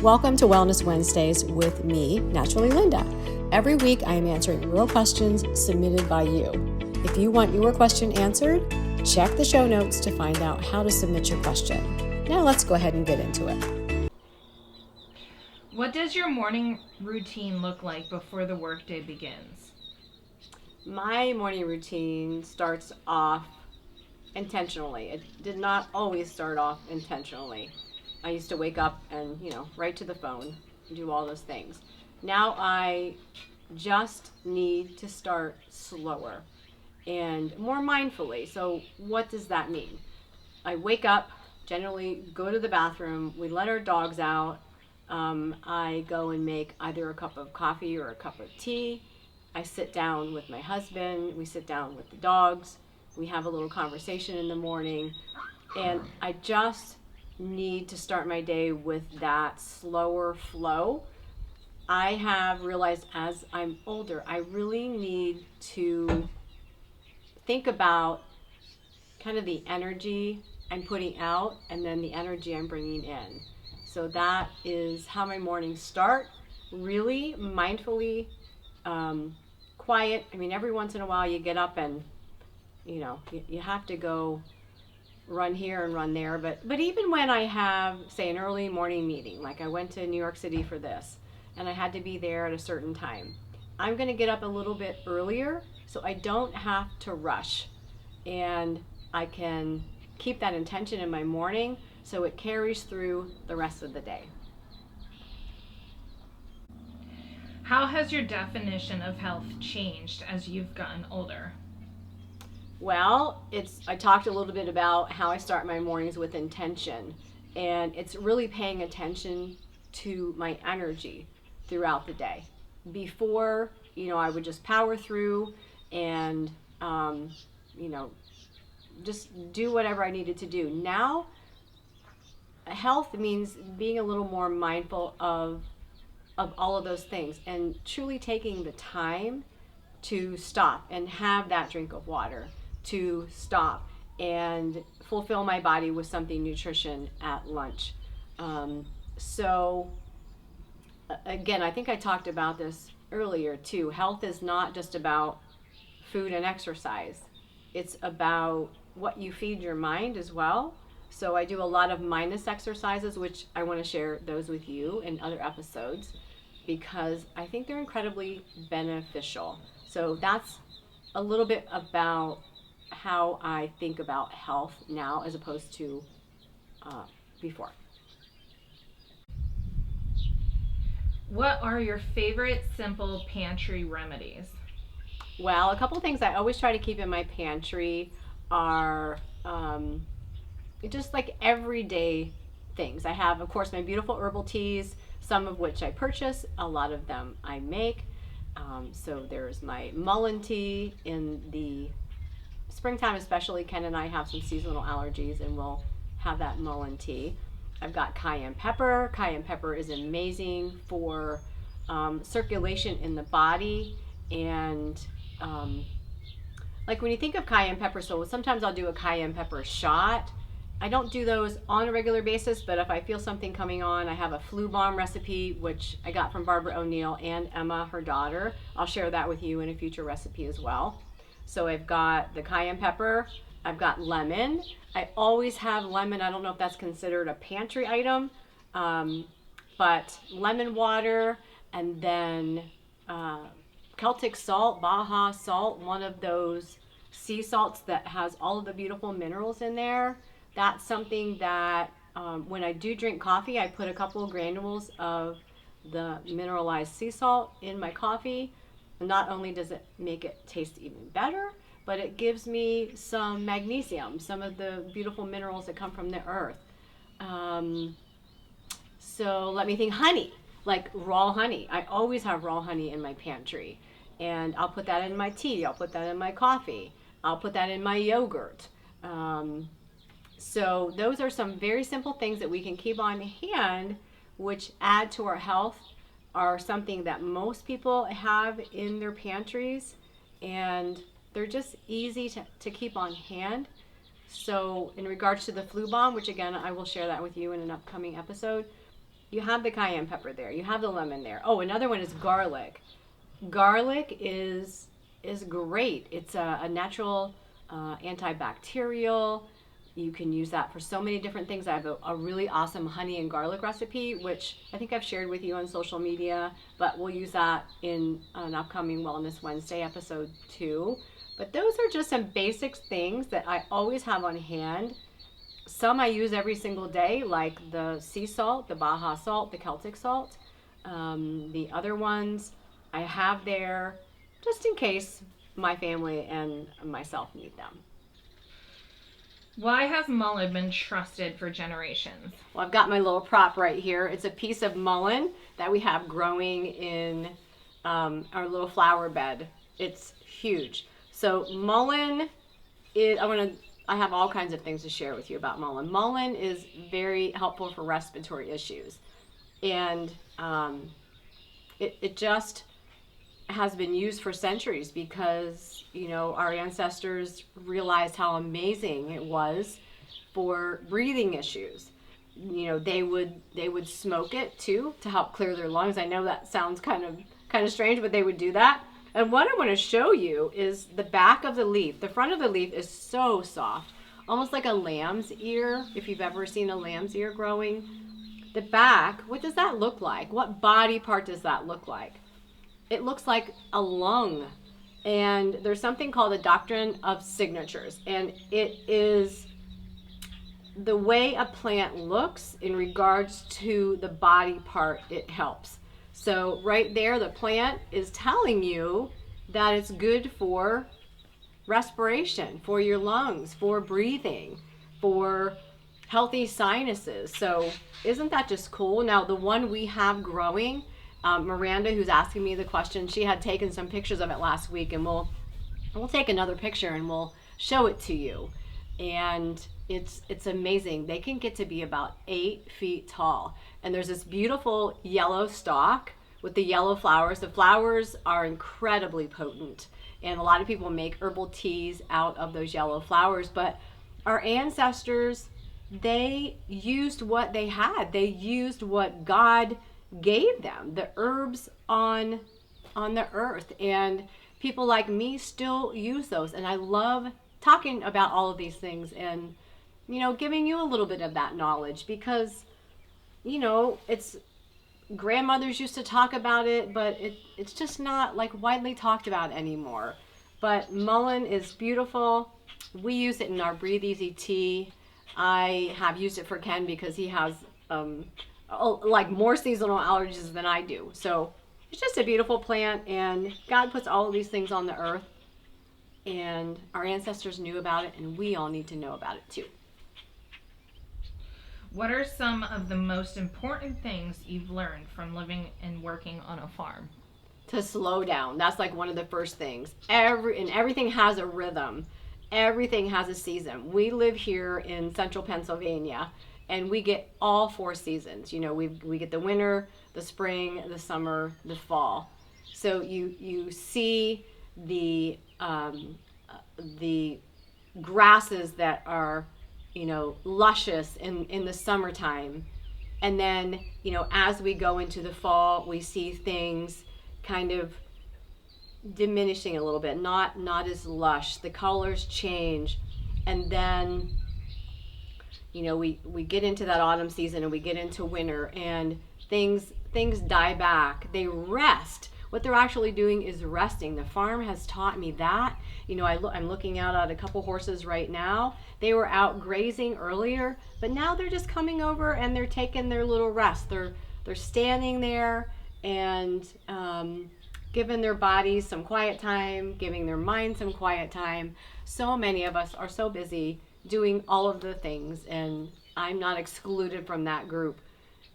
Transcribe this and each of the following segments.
Welcome to Wellness Wednesdays with me, Naturally Linda. Every week I am answering real questions submitted by you. If you want your question answered, check the show notes to find out how to submit your question. Now let's go ahead and get into it. What does your morning routine look like before the workday begins? My morning routine starts off intentionally. It did not always start off intentionally. I used to wake up and, right to the phone, do all those things. Now I just need to start slower and more mindfully. So what does that mean? I wake up, generally go to the bathroom, we let our dogs out. I go and make either a cup of coffee or a cup of tea. I sit down with my husband, we sit down with the dogs, we have a little conversation in the morning, and I just need to start my day with that slower flow. I have realized as I'm older, I really need to think about kind of the energy I'm putting out and then the energy I'm bringing in. So that is how my mornings start, really mindfully, quiet. I mean, every once in a while you get up and, you have to go run here and run there. But even when I have, say, an early morning meeting, like I went to New York City for this, and I had to be there at a certain time, I'm going to get up a little bit earlier so I don't have to rush. And I can keep that intention in my morning so it carries through the rest of the day. How has your definition of health changed as you've gotten older? Well, I talked a little bit about how I start my mornings with intention, and it's really paying attention to my energy throughout the day. Before, I would just power through and, just do whatever I needed to do. Now, health means being a little more mindful of all of those things and truly taking the time to stop and have that drink of water, to stop and fulfill my body with something nutrition at lunch. So again, I think I talked about this earlier too. Health is not just about food and exercise. It's about what you feed your mind as well. So I do a lot of mindless exercises, which I want to share those with you in other episodes because I think they're incredibly beneficial. So that's a little bit about how I think about health now as opposed to before. What are your favorite simple pantry remedies? Well, a couple of things I always try to keep in my pantry are just like everyday things. I have, of course, my beautiful herbal teas, some of which I purchase, a lot of them I make. So there's my Mullein tea in the springtime, especially. Ken and I have some seasonal allergies, and we'll have that Mullein tea. I've got cayenne pepper. Cayenne pepper is amazing for circulation in the body, and like when you think of cayenne pepper, so sometimes I'll do a cayenne pepper shot. I don't do those on a regular basis, but if I feel something coming on, I have a flu bomb recipe, which I got from Barbara O'Neill and Emma, her daughter. I'll share that with you in a future recipe as well. So I've got the cayenne pepper, I've got lemon. I always have lemon. I don't know if that's considered a pantry item, but lemon water, and then Celtic salt, Baja salt, one of those sea salts that has all of the beautiful minerals in there. That's something that when I do drink coffee, I put a couple of granules of the mineralized sea salt in my coffee. Not only does it make it taste even better, but it gives me some magnesium, some of the beautiful minerals that come from the earth. So let me think, honey, like raw honey. I always have raw honey in my pantry. And I'll put that in my tea. I'll put that in my coffee. I'll put that in my yogurt. So those are some very simple things that we can keep on hand, which add to our health, are something that most people have in their pantries, and they're just easy to keep on hand. So in regards to the flu bomb, which again, I will share that with you in an upcoming episode, You have the cayenne pepper there. You have the lemon there. Oh, another one is garlic. Garlic is great. It's a natural antibacterial. You can use that for so many different things. I have a really awesome honey and garlic recipe, which I think I've shared with you on social media, but we'll use that in an upcoming Wellness Wednesday episode too. But those are just some basic things that I always have on hand. Some I use every single day, like the sea salt, the Baja salt, the Celtic salt. The other ones I have there just in case my family and myself need them. Why has mullein been trusted for generations? Well, I've got my little prop right here. It's a piece of mullein that we have growing in our little flower bed. It's huge. So mullein is, I have all kinds of things to share with you about mullein. Mullein is very helpful for respiratory issues. And it just has been used for centuries because, our ancestors realized how amazing it was for breathing issues. They would smoke it too to help clear their lungs. I know that sounds kind of strange, but they would do that. And what I want to show you is the back of the leaf. The front of the leaf is so soft, almost like a lamb's ear, if you've ever seen a lamb's ear growing. The back, what does that look like? What body part does that look like? It looks like a lung. And there's something called the doctrine of signatures. And it is the way a plant looks in regards to the body part it helps. So right there, the plant is telling you that it's good for respiration, for your lungs, for breathing, for healthy sinuses. So isn't that just cool? Now, the one we have growing, Miranda, who's asking me the question, she had taken some pictures of it last week, and we'll take another picture and we'll show it to you. And it's amazing. They can get to be about 8 feet tall. And there's this beautiful yellow stalk with the yellow flowers. The flowers are incredibly potent. And a lot of people make herbal teas out of those yellow flowers. But our ancestors, they used what they had. They used what God gave them, the herbs on the earth. And people like me still use those. And I love talking about all of these things and, giving you a little bit of that knowledge because, it's grandmothers used to talk about it, but it's just not like widely talked about anymore. But mullein is beautiful. We use it in our Breathe Easy tea. I have used it for Ken because he has like more seasonal allergies than I do. So it's just a beautiful plant, and God puts all of these things on the earth, and our ancestors knew about it, and we all need to know about it too. What are some of the most important things you've learned from living and working on a farm? To slow down. That's like one of the first things. Everything has a rhythm. Everything has a season. We live here in central Pennsylvania, and we get all 4 seasons. We get the winter, the spring, the summer, the fall. So you see the grasses that are luscious in the summertime, and then as we go into the fall, we see things kind of diminishing a little bit, not as lush. The colors change, and then we get into that autumn season and we get into winter, and things die back. They rest. What they're actually doing is resting. The farm has taught me that. I'm looking out at a couple horses right now. They were out grazing earlier, but now they're just coming over and they're taking their little rest. They're standing there and giving their bodies some quiet time, giving their mind some quiet time. So many of us are so busy doing all of the things, and I'm not excluded from that group.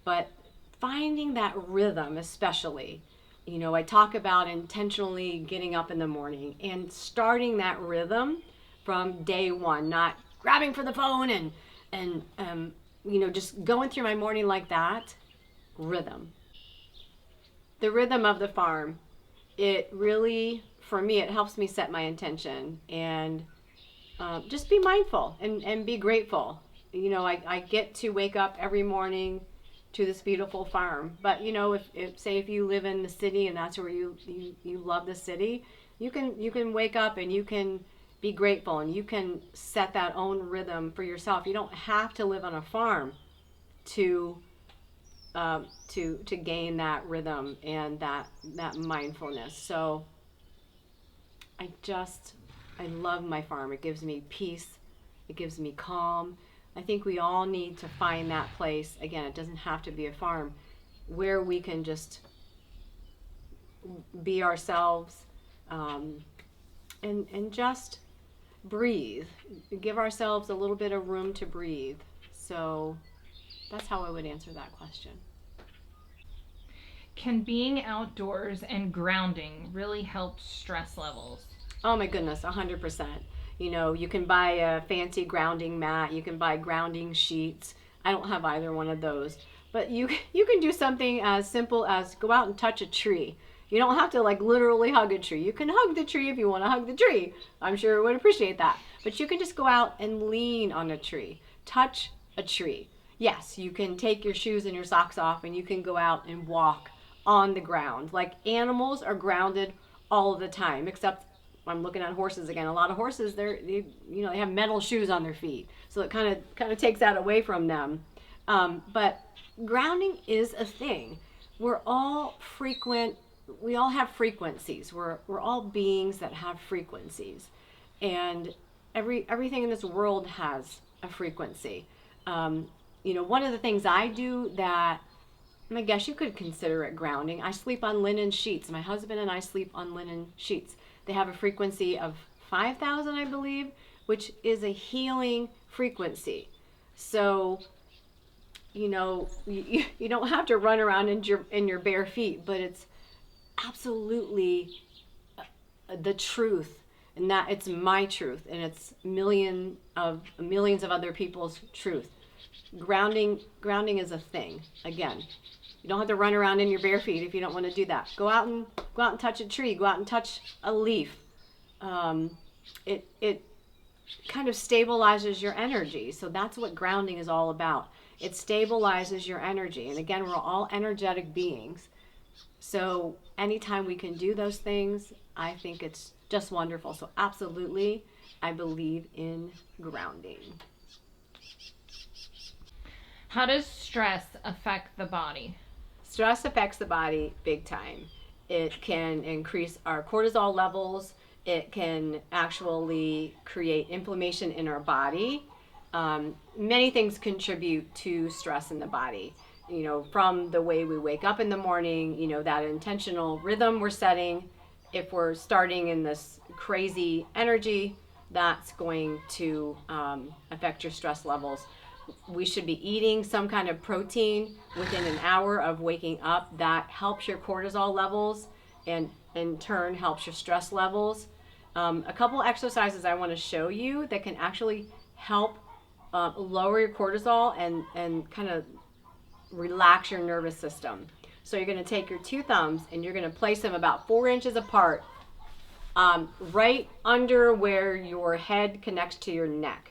But finding that rhythm, especially, I talk about intentionally getting up in the morning and starting that rhythm from day one, not grabbing for the phone and just going through my morning like that. Rhythm. The rhythm of the farm. It really, for me, it helps me set my intention and just be mindful and be grateful. I get to wake up every morning to this beautiful farm. But you know, if say if you live in the city and that's where you love the city, you can wake up and you can be grateful and you can set that own rhythm for yourself. You don't have to live on a farm to to gain that rhythm and that mindfulness. So I love my farm. It gives me peace. It gives me calm. I think we all need to find that place. Again, it doesn't have to be a farm where we can just be ourselves, and just breathe. Give ourselves a little bit of room to breathe. So that's how I would answer that question. Can being outdoors and grounding really help stress levels? Oh my goodness, 100%. You know, you can buy a fancy grounding mat, you can buy grounding sheets. I don't have either one of those. But you can do something as simple as go out and touch a tree. You don't have to like literally hug a tree. You can hug the tree if you want to hug the tree. I'm sure it would appreciate that. But you can just go out and lean on a tree. Touch a tree. Yes, you can take your shoes and your socks off and you can go out and walk on the ground. Like animals are grounded all of the time, except I'm looking at horses again. A lot of horses, they have metal shoes on their feet, so it kind of takes that away from them. But grounding is a thing. We're all frequent. We all have frequencies. We're all beings that have frequencies, and everything in this world has a frequency. One of the things I do that I guess you could consider it grounding. I sleep on linen sheets. My husband and I sleep on linen sheets. They have a frequency of 5,000, I believe, which is a healing frequency. So, you don't have to run around in your bare feet, but it's absolutely the truth, and that it's my truth, and it's millions of other people's truth. Grounding is a thing. Again, you don't have to run around in your bare feet if you don't want to do that. Go out and touch a tree. Go out and touch a leaf. It kind of stabilizes your energy. So that's what grounding is all about. It stabilizes your energy. And again, we're all energetic beings. So anytime we can do those things, I think it's just wonderful. So absolutely, I believe in grounding. How does stress affect the body? Stress affects the body big time. It can increase our cortisol levels. It can actually create inflammation in our body. Many things contribute to stress in the body. From the way we wake up in the morning, that intentional rhythm we're setting. If we're starting in this crazy energy, that's going to affect your stress levels. We should be eating some kind of protein within an hour of waking up. That helps your cortisol levels and in turn helps your stress levels. A couple exercises I want to show you that can actually help lower your cortisol and kind of relax your nervous system. So you're going to take your two thumbs and you're going to place them about 4 inches apart, right under where your head connects to your neck.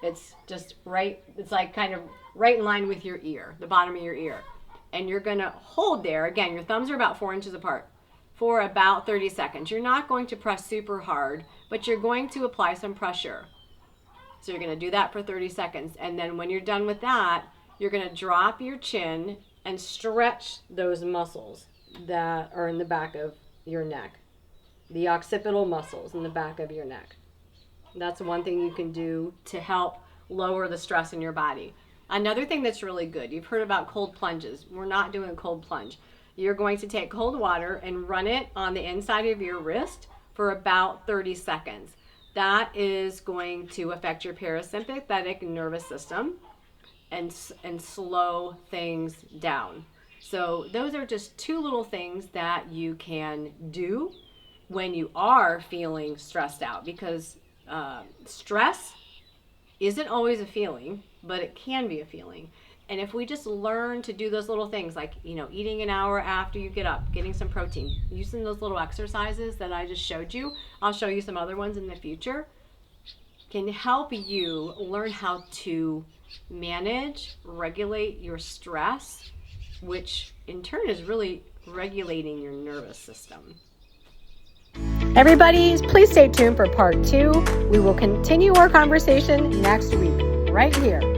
It's just right, it's like kind of right in line with your ear, the bottom of your ear. And you're going to hold there. Again, your thumbs are about 4 inches apart for about 30 seconds. You're not going to press super hard, but you're going to apply some pressure. So you're going to do that for 30 seconds. And then when you're done with that, you're going to drop your chin and stretch those muscles that are in the back of your neck, the occipital muscles in the back of your neck. That's one thing you can do to help lower the stress in your body. Another thing that's really good, you've heard about cold plunges. We're not doing a cold plunge. You're going to take cold water and run it on the inside of your wrist for about 30 seconds. That is going to affect your parasympathetic nervous system and slow things down. So those are just two little things that you can do when you are feeling stressed out, because stress isn't always a feeling, but it can be a feeling. And if we just learn to do those little things, like eating an hour after you get up, getting some protein, using those little exercises that I just showed you, I'll show you some other ones in the future, can help you learn how to manage, regulate your stress which in turn is really regulating your nervous system. Everybody, please stay tuned for part 2. We will continue our conversation next week, right here